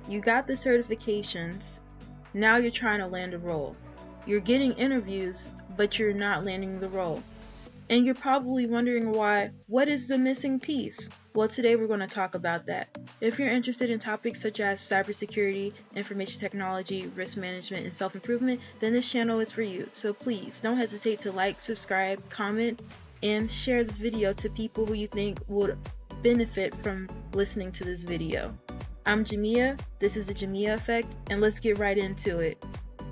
You got the certifications, now you're trying to land a role. You're getting interviews, but you're not landing the role. And you're probably wondering why. What is the missing piece? Well, today we're going to talk about that. If you're interested in topics such as cybersecurity, information technology, risk management, and self-improvement, then this channel is for you. So please don't hesitate to like, subscribe, comment, and share this video to people who you think would benefit from listening to this video. I'm Jamia, this is the Jamia Effect, and let's get right into it.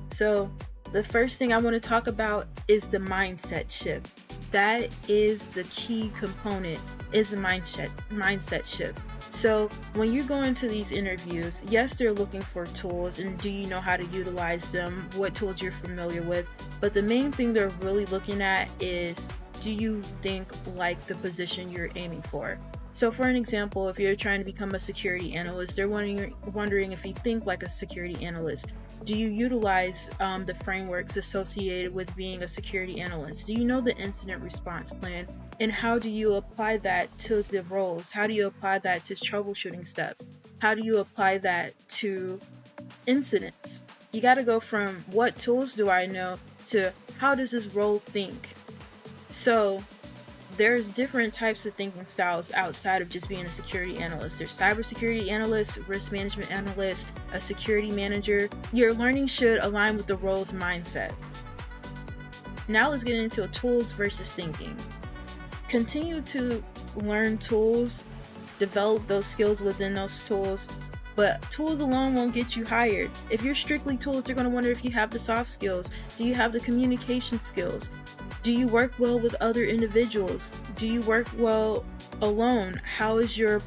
So, the first thing I want to talk about is the mindset shift. That is the key component, is the mindset shift. So when you go into these interviews, yes, they're looking for tools, and do you know how to utilize them, what tools you're familiar with, but the main thing they're really looking at is, do you think like the position you're aiming for? So for an example, if you're trying to become a security analyst, they're wondering if you think like a security analyst. Do you utilize the frameworks associated with being a security analyst? Do you know the incident response plan? And how do you apply that to the roles? How do you apply that to troubleshooting steps? How do you apply that to incidents? You got to go from what tools do I know to how does this role think? So there's different types of thinking styles outside of just being a security analyst. There's cybersecurity analyst, risk management analyst, a security manager. Your learning should align with the role's mindset. Now let's get into tools versus thinking. Continue to learn tools, develop those skills within those tools, but tools alone won't get you hired. If you're strictly tools, they're going to wonder if you have the soft skills. Do you have the communication skills? Do you work well with other individuals? Do you work well alone? How is your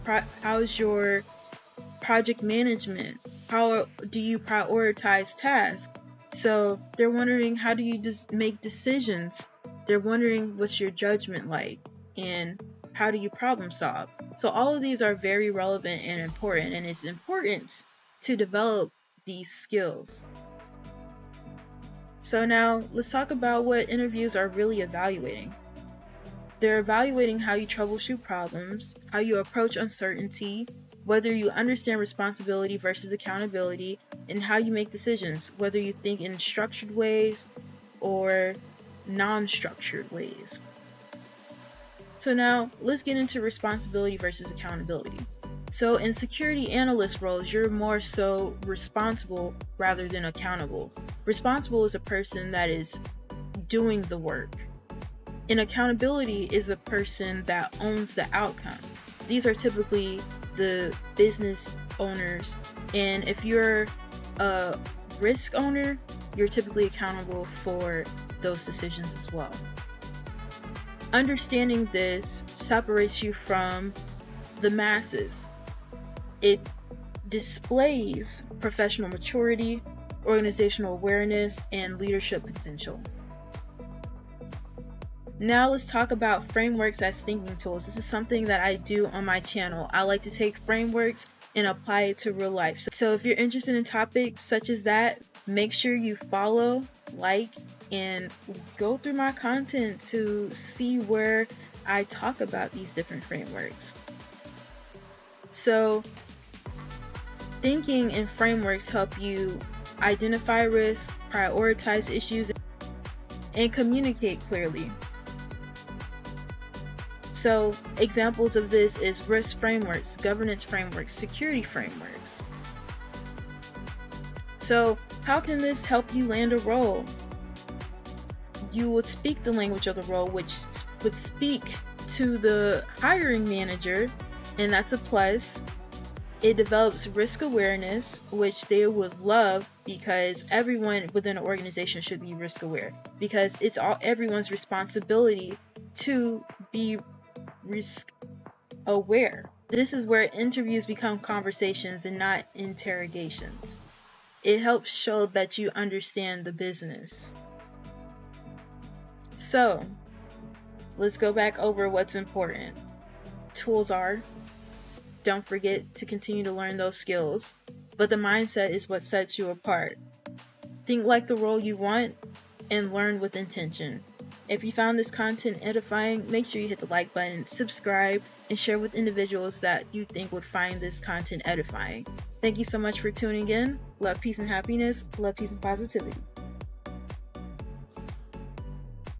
project management? How do you prioritize tasks? So they're wondering, how do you just make decisions? They're wondering, what's your judgment like? And how do you problem solve? So all of these are very relevant and important, and it's important to develop these skills. So now let's talk about what interviews are really evaluating. They're evaluating how you troubleshoot problems, how you approach uncertainty, whether you understand responsibility versus accountability, and how you make decisions, whether you think in structured ways or non-structured ways. So now let's get into responsibility versus accountability. So in security analyst roles, you're more so responsible rather than accountable. Responsible is a person that is doing the work. And accountability is a person that owns the outcome. These are typically the business owners. And if you're a risk owner, you're typically accountable for those decisions as well. Understanding this separates you from the masses. It displays professional maturity, organizational awareness, and leadership potential. Now let's talk about frameworks as thinking tools. This is something that I do on my channel. I like to take frameworks and apply it to real life. So if you're interested in topics such as that, make sure you follow, like, and go through my content to see where I talk about these different frameworks. So thinking and frameworks help you identify risks, prioritize issues, and communicate clearly. So examples of this is risk frameworks, governance frameworks, security frameworks. So how can this help you land a role? You would speak the language of the role, which would speak to the hiring manager, and that's a plus. It develops risk awareness, which they would love, because everyone within an organization should be risk aware, because it's everyone's responsibility to be risk aware. This is where interviews become conversations and not interrogations. It helps show that you understand the business. So let's go back over what's important. Tools are, don't forget to continue to learn those skills, but the mindset is what sets you apart. Think like the role you want and learn with intention. If you found this content edifying, make sure you hit the like button, subscribe, and share with individuals that you think would find this content edifying. Thank you so much for tuning in. Love, peace, and happiness. Love, peace, and positivity.